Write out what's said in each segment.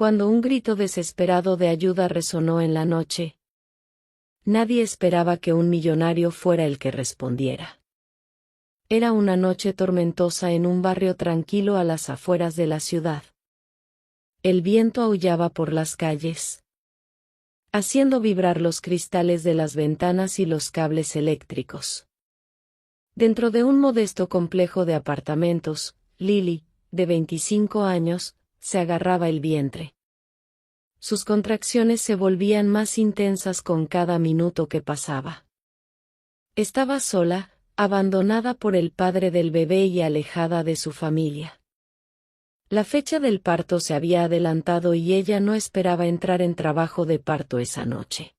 cuando un grito desesperado de ayuda resonó en la noche. Nadie esperaba que un millonario fuera el que respondiera. Era una noche tormentosa en un barrio tranquilo a las afueras de la ciudad. El viento aullaba por las calles, haciendo vibrar los cristales de las ventanas y los cables eléctricos. Dentro de un modesto complejo de apartamentos, Lily, de 25 años, se agarraba el vientre. Sus contracciones se volvían más intensas con cada minuto que pasaba. Estaba sola, abandonada por el padre del bebé y alejada de su familia. La fecha del parto se había adelantado y ella no esperaba entrar en trabajo de parto esa noche.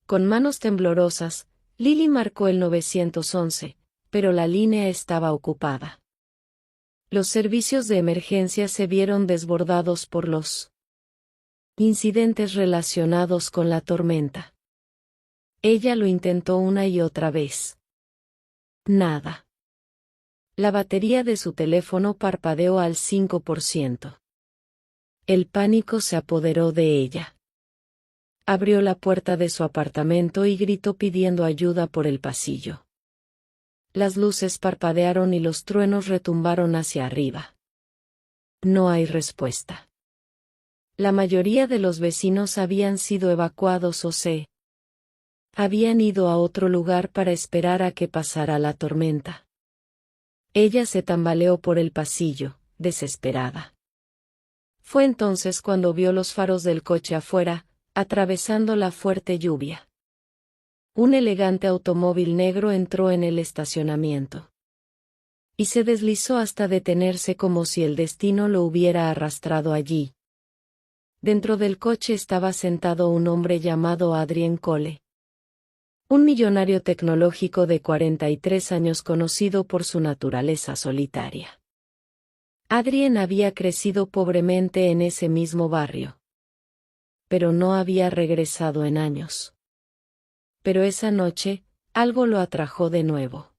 Con manos temblorosas, Lily marcó el 911, pero la línea estaba ocupada. Los servicios de emergencia se vieron desbordados por los incidentes relacionados con la tormenta. Ella lo intentó una y otra vez. Nada. La batería de su teléfono parpadeó al 5%. El pánico se apoderó de ella. Abrió la puerta de su apartamento y gritó pidiendo ayuda por el pasillo. Las luces parpadearon y los truenos retumbaron hacia arriba. No hay respuesta. La mayoría de los vecinos habían sido evacuados o se habían ido a otro lugar para esperar a que pasara la tormenta. Ella se tambaleó por el pasillo, desesperada. Fue entonces cuando vio los faros del coche afuera, atravesando la fuerte lluvia. Un elegante automóvil negro entró en el estacionamiento. Y se deslizó hasta detenerse como si el destino lo hubiera arrastrado allí. Dentro del coche estaba sentado un hombre llamado Adrien Cole. Un millonario tecnológico de 43 años conocido por su naturaleza solitaria. Adrien había crecido pobremente en ese mismo barrio. Pero no había regresado en años. Pero esa noche, algo lo atrajo de nuevo.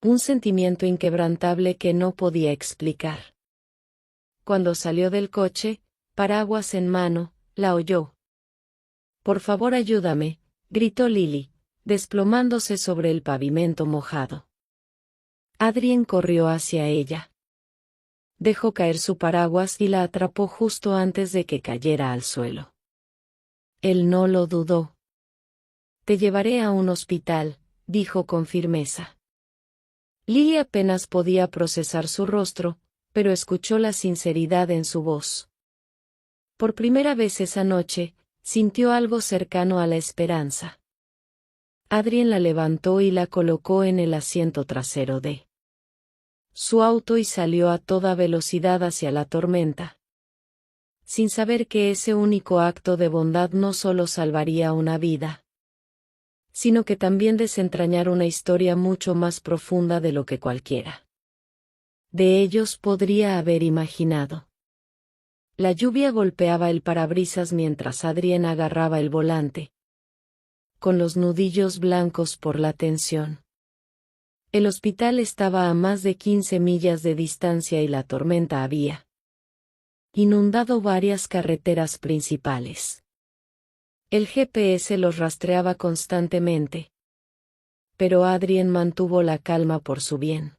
Un sentimiento inquebrantable que no podía explicar. Cuando salió del coche, paraguas en mano, la oyó. «Por favor ayúdame», gritó Lily, desplomándose sobre el pavimento mojado. Adrien corrió hacia ella. Dejó caer su paraguas y la atrapó justo antes de que cayera al suelo. Él no lo dudó. «Te llevaré a un hospital», dijo con firmeza. Lily apenas podía procesar su rostro, pero escuchó la sinceridad en su voz. Por primera vez esa noche, sintió algo cercano a la esperanza. Adrien la levantó y la colocó en el asiento trasero de su auto y salió a toda velocidad hacia la tormenta. Sin saber que ese único acto de bondad no solo salvaría una vida, sino que también desentrañar una historia mucho más profunda de lo que cualquiera de ellos podría haber imaginado. La lluvia golpeaba el parabrisas mientras Adrien agarraba el volante, con los nudillos blancos por la tensión. El hospital estaba a más de 15 millas de distancia y la tormenta había inundado varias carreteras principales. El GPS los rastreaba constantemente. Pero Adrien mantuvo la calma por su bien.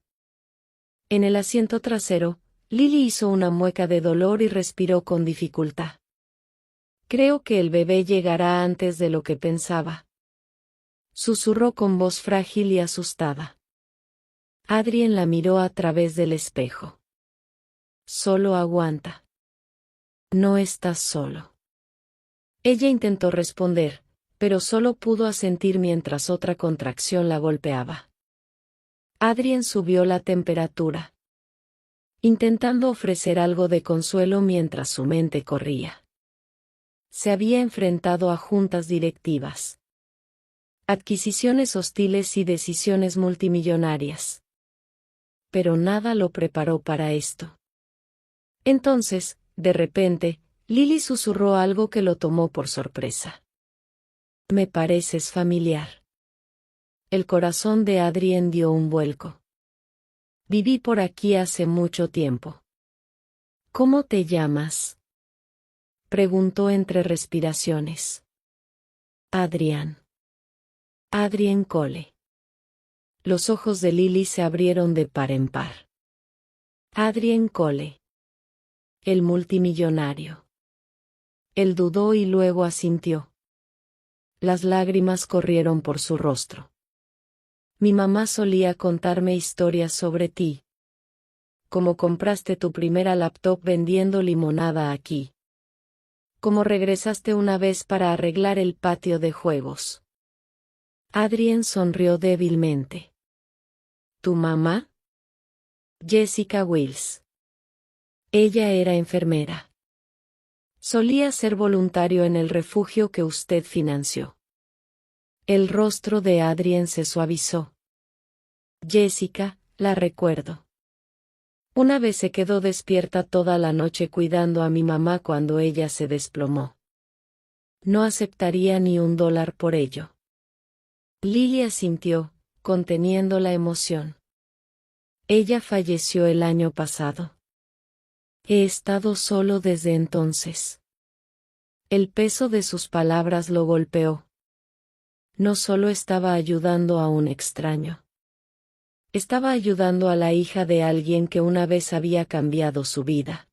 En el asiento trasero, Lily hizo una mueca de dolor y respiró con dificultad. «Creo que el bebé llegará antes de lo que pensaba», susurró con voz frágil y asustada. Adrien la miró a través del espejo. «Solo aguanta. No estás solo». Ella intentó responder, pero solo pudo asentir mientras otra contracción la golpeaba. Adrien subió la temperatura, intentando ofrecer algo de consuelo mientras su mente corría. Se había enfrentado a juntas directivas, adquisiciones hostiles y decisiones multimillonarias. Pero nada lo preparó para esto. Entonces, de repente, Lily susurró algo que lo tomó por sorpresa. «Me pareces familiar». El corazón de Adrien dio un vuelco. «Viví por aquí hace mucho tiempo». «¿Cómo te llamas?». Preguntó entre respiraciones. Adrian. Adrien Cole. Los ojos de Lily se abrieron de par en par. Adrien Cole. El multimillonario. Él dudó y luego asintió. Las lágrimas corrieron por su rostro. Mi mamá solía contarme historias sobre ti. Cómo compraste tu primera laptop vendiendo limonada aquí. Cómo regresaste una vez para arreglar el patio de juegos. Adrien sonrió débilmente. ¿Tu mamá? Jessica Wills. Ella era enfermera. Solía ser voluntario en el refugio que usted financió. El rostro de Adrien se suavizó. Jessica, la recuerdo. Una vez se quedó despierta toda la noche cuidando a mi mamá cuando ella se desplomó. No aceptaría ni $1 por ello. Lily asintió, conteniendo la emoción. Ella falleció el año pasado. He estado solo desde entonces. El peso de sus palabras lo golpeó. No solo estaba ayudando a un extraño. Estaba ayudando a la hija de alguien que una vez había cambiado su vida.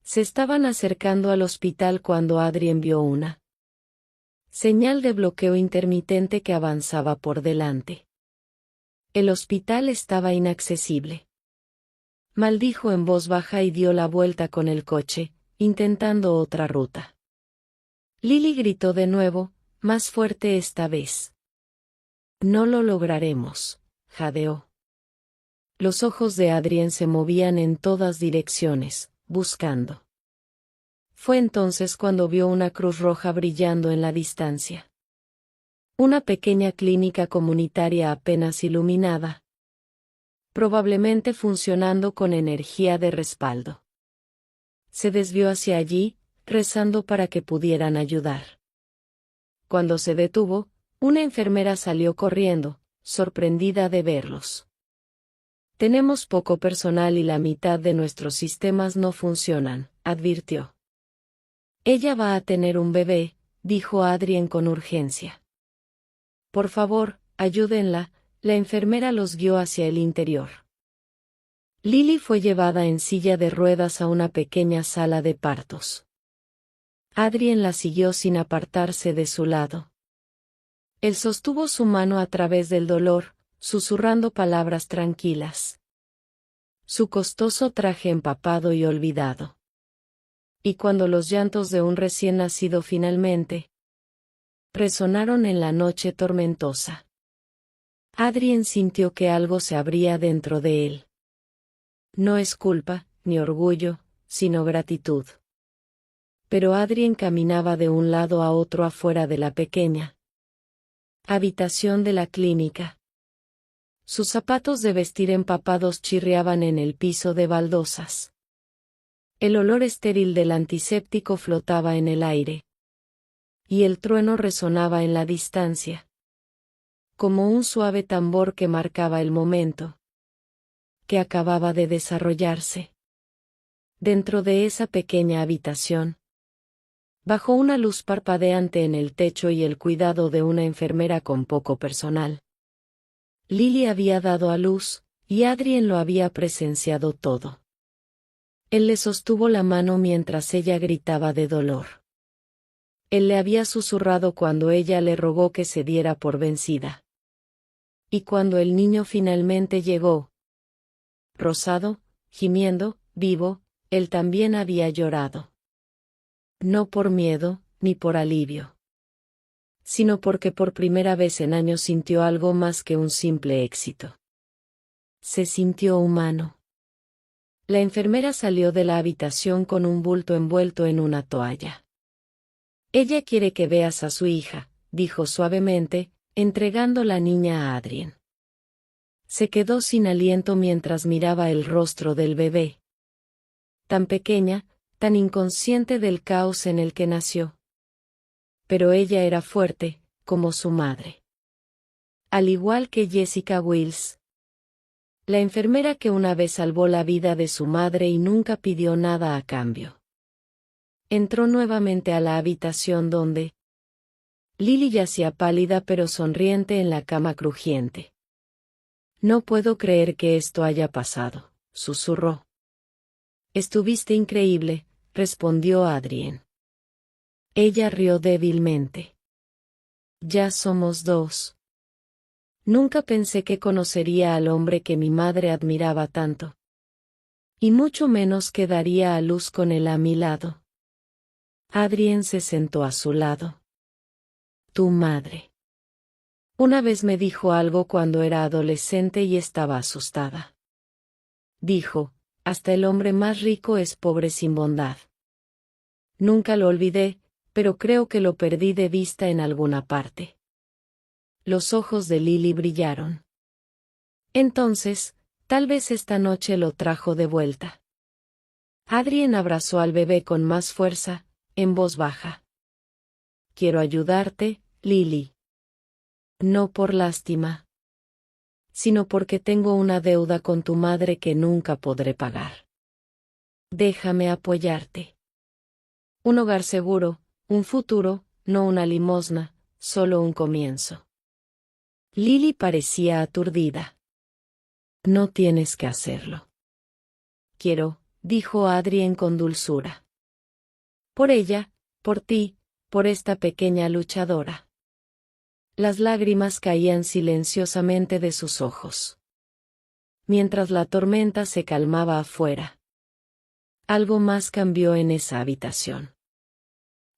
Se estaban acercando al hospital cuando Adrien vio una señal de bloqueo intermitente que avanzaba por delante. El hospital estaba inaccesible. Maldijo en voz baja y dio la vuelta con el coche, intentando otra ruta. Lily gritó de nuevo, más fuerte esta vez. No lo lograremos, jadeó. Los ojos de Adrien se movían en todas direcciones, buscando. Fue entonces cuando vio una cruz roja brillando en la distancia. Una pequeña clínica comunitaria apenas iluminada. Probablemente funcionando con energía de respaldo. Se desvió hacia allí, rezando para que pudieran ayudar. Cuando se detuvo, una enfermera salió corriendo, sorprendida de verlos. Tenemos poco personal y la mitad de nuestros sistemas no funcionan, advirtió. Ella va a tener un bebé, dijo Adrien con urgencia. Por favor, ayúdenla, la enfermera los guió hacia el interior. Lily fue llevada en silla de ruedas a una pequeña sala de partos. Adrien la siguió sin apartarse de su lado. Él sostuvo su mano a través del dolor, susurrando palabras tranquilas. Su costoso traje empapado y olvidado. Y cuando los llantos de un recién nacido finalmente resonaron en la noche tormentosa, Adrien sintió que algo se abría dentro de él. No es culpa, ni orgullo, sino gratitud. Pero Adrien caminaba de un lado a otro afuera de la pequeña habitación de la clínica. Sus zapatos de vestir empapados chirriaban en el piso de baldosas. El olor estéril del antiséptico flotaba en el aire. Y el trueno resonaba en la distancia. Como un suave tambor que marcaba el momento que acababa de desarrollarse. Dentro de esa pequeña habitación, bajo una luz parpadeante en el techo y el cuidado de una enfermera con poco personal, Lily había dado a luz, y Adrien lo había presenciado todo. Él le sostuvo la mano mientras ella gritaba de dolor. Él le había susurrado cuando ella le rogó que se diera por vencida. Y cuando el niño finalmente llegó, rosado, gimiendo, vivo, él también había llorado. No por miedo, ni por alivio, sino porque por primera vez en años sintió algo más que un simple éxito. Se sintió humano. La enfermera salió de la habitación con un bulto envuelto en una toalla. Ella quiere que veas a su hija, dijo suavemente, entregando la niña a Adrien. Se quedó sin aliento mientras miraba el rostro del bebé. Tan pequeña, tan inconsciente del caos en el que nació. Pero ella era fuerte, como su madre. Al igual que Jessica Wills, la enfermera que una vez salvó la vida de su madre y nunca pidió nada a cambio. entró nuevamente a la habitación donde Lily yacía pálida pero sonriente en la cama crujiente. No puedo creer que esto haya pasado, susurró. Estuviste increíble, respondió Adrien. Ella rió débilmente. Ya somos dos. Nunca pensé que conocería al hombre que mi madre admiraba tanto. Y mucho menos que daría a luz con él a mi lado. Adrien se sentó a su lado. Tu madre. Una vez me dijo algo cuando era adolescente y estaba asustada. Dijo, hasta el hombre más rico es pobre sin bondad. Nunca lo olvidé, pero creo que lo perdí de vista en alguna parte. Los ojos de Lily brillaron. Entonces, tal vez esta noche lo trajo de vuelta. Adrien abrazó al bebé con más fuerza, en voz baja. Quiero ayudarte, Lily. No por lástima, sino porque tengo una deuda con tu madre que nunca podré pagar. Déjame apoyarte. Un hogar seguro, un futuro, no una limosna, solo un comienzo. Lily parecía aturdida. No tienes que hacerlo. Quiero, dijo Adrien con dulzura. Por ella, por ti, por esta pequeña luchadora. Las lágrimas caían silenciosamente de sus ojos. Mientras la tormenta se calmaba afuera. Algo más cambió en esa habitación.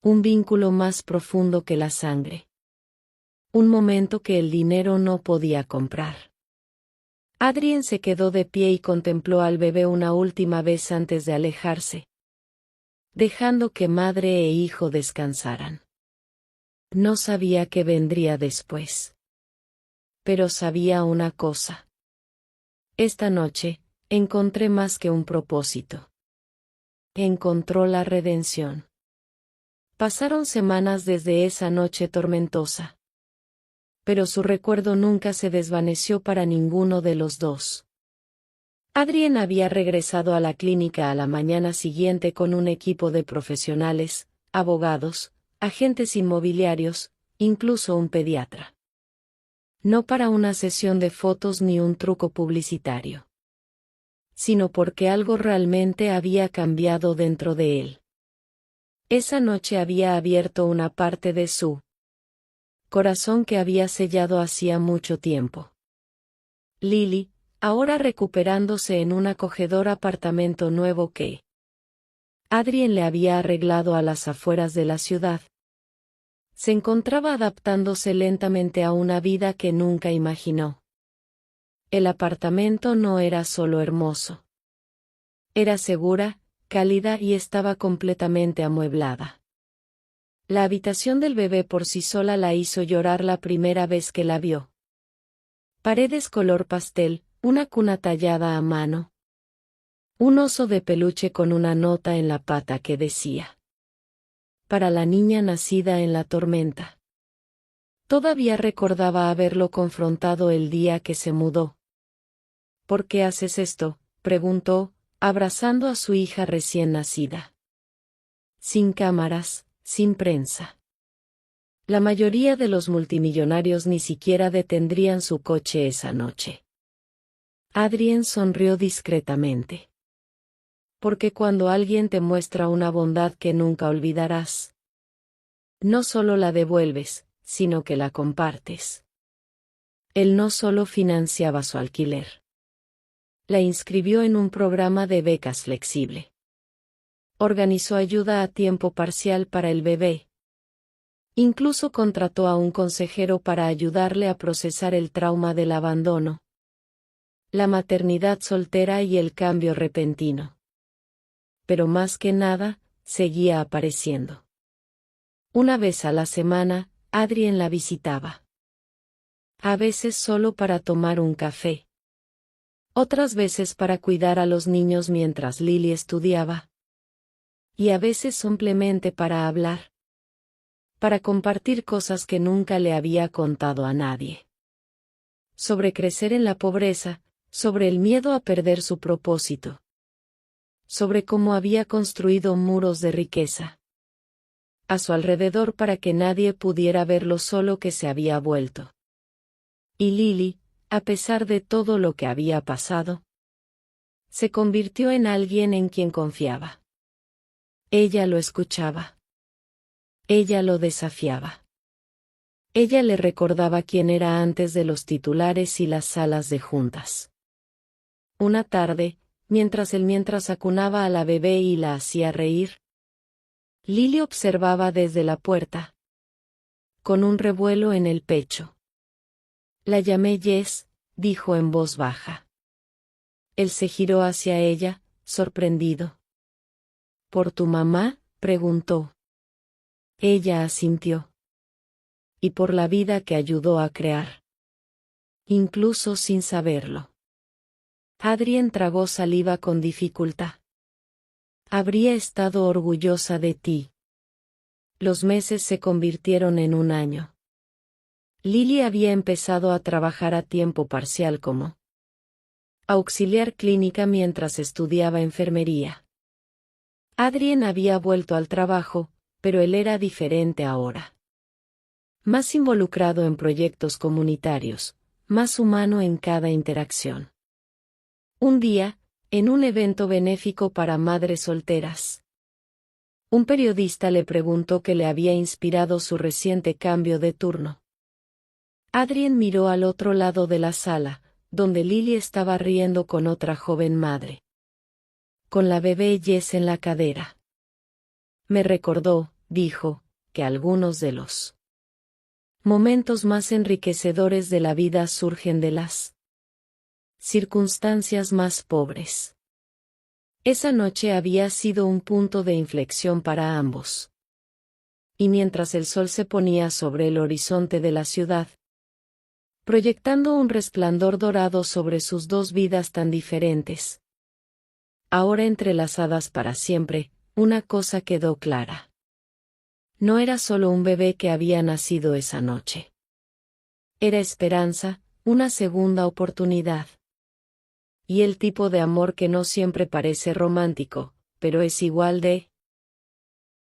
Un vínculo más profundo que la sangre. Un momento que el dinero no podía comprar. Adrien se quedó de pie y contempló al bebé una última vez antes de alejarse, dejando que madre e hijo descansaran. No sabía qué vendría después. Pero sabía una cosa. Esta noche, encontré más que un propósito. Encontró la redención. Pasaron semanas desde esa noche tormentosa. Pero su recuerdo nunca se desvaneció para ninguno de los dos. Adrien había regresado a la clínica a la mañana siguiente con un equipo de profesionales, abogados, agentes inmobiliarios, incluso un pediatra. No para una sesión de fotos ni un truco publicitario, sino porque algo realmente había cambiado dentro de él. Esa noche había abierto una parte de su corazón que había sellado hacía mucho tiempo. Lily, ahora recuperándose en un acogedor apartamento nuevo que Adrien le había arreglado a las afueras de la ciudad, se encontraba adaptándose lentamente a una vida que nunca imaginó. El apartamento no era solo hermoso. Era segura, cálida y estaba completamente amueblada. La habitación del bebé por sí sola la hizo llorar la primera vez que la vio. Paredes color pastel, una cuna tallada a mano. Un oso de peluche con una nota en la pata que decía: para la niña nacida en la tormenta. Todavía recordaba haberlo confrontado el día que se mudó. ¿Por qué haces esto?, preguntó, abrazando a su hija recién nacida. Sin cámaras, sin prensa. La mayoría de los multimillonarios ni siquiera detendrían su coche esa noche. Adrien sonrió discretamente. Porque cuando alguien te muestra una bondad que nunca olvidarás, no solo la devuelves, sino que la compartes. Él no solo financiaba su alquiler. La inscribió en un programa de becas flexible. Organizó ayuda a tiempo parcial para el bebé. Incluso contrató a un consejero para ayudarle a procesar el trauma del abandono, la maternidad soltera y el cambio repentino. Pero más que nada, seguía apareciendo. Una vez a la semana, Adrien la visitaba. A veces solo para tomar un café. Otras veces para cuidar a los niños mientras Lily estudiaba. Y a veces simplemente para hablar. Para compartir cosas que nunca le había contado a nadie. Sobre crecer en la pobreza, sobre el miedo a perder su propósito. Sobre cómo había construido muros de riqueza. a su alrededor para que nadie pudiera ver lo solo que se había vuelto. Y Lily, a pesar de todo lo que había pasado, se convirtió en alguien en quien confiaba. Ella lo escuchaba. Ella lo desafiaba. Ella le recordaba quién era antes de los titulares y las salas de juntas. Una tarde, mientras acunaba a la bebé y la hacía reír, Lily observaba desde la puerta, con un revuelo en el pecho. La llamé Jess, dijo en voz baja. Él se giró hacia ella, sorprendido. ¿Por tu mamá?, preguntó. Ella asintió. Y por la vida que ayudó a crear. Incluso sin saberlo. Adrien tragó saliva con dificultad. Habría estado orgullosa de ti. Los meses se convirtieron en un año. Lily había empezado a trabajar a tiempo parcial como auxiliar clínica mientras estudiaba enfermería. Adrien había vuelto al trabajo, pero él era diferente ahora. Más involucrado en proyectos comunitarios, más humano en cada interacción. Un día, en un evento benéfico para madres solteras, un periodista le preguntó qué le había inspirado su reciente cambio de turno. Adrien miró al otro lado de la sala, donde Lily estaba riendo con otra joven madre. Con la bebé Jess en la cadera. Me recordó, dijo, que algunos de los momentos más enriquecedores de la vida surgen de las circunstancias más pobres. Esa noche había sido un punto de inflexión para ambos. Y mientras el sol se ponía sobre el horizonte de la ciudad, proyectando un resplandor dorado sobre sus dos vidas tan diferentes, ahora entrelazadas para siempre, una cosa quedó clara. No era solo un bebé que había nacido esa noche. Era esperanza, una segunda oportunidad. Y el tipo de amor que no siempre parece romántico, pero es igual de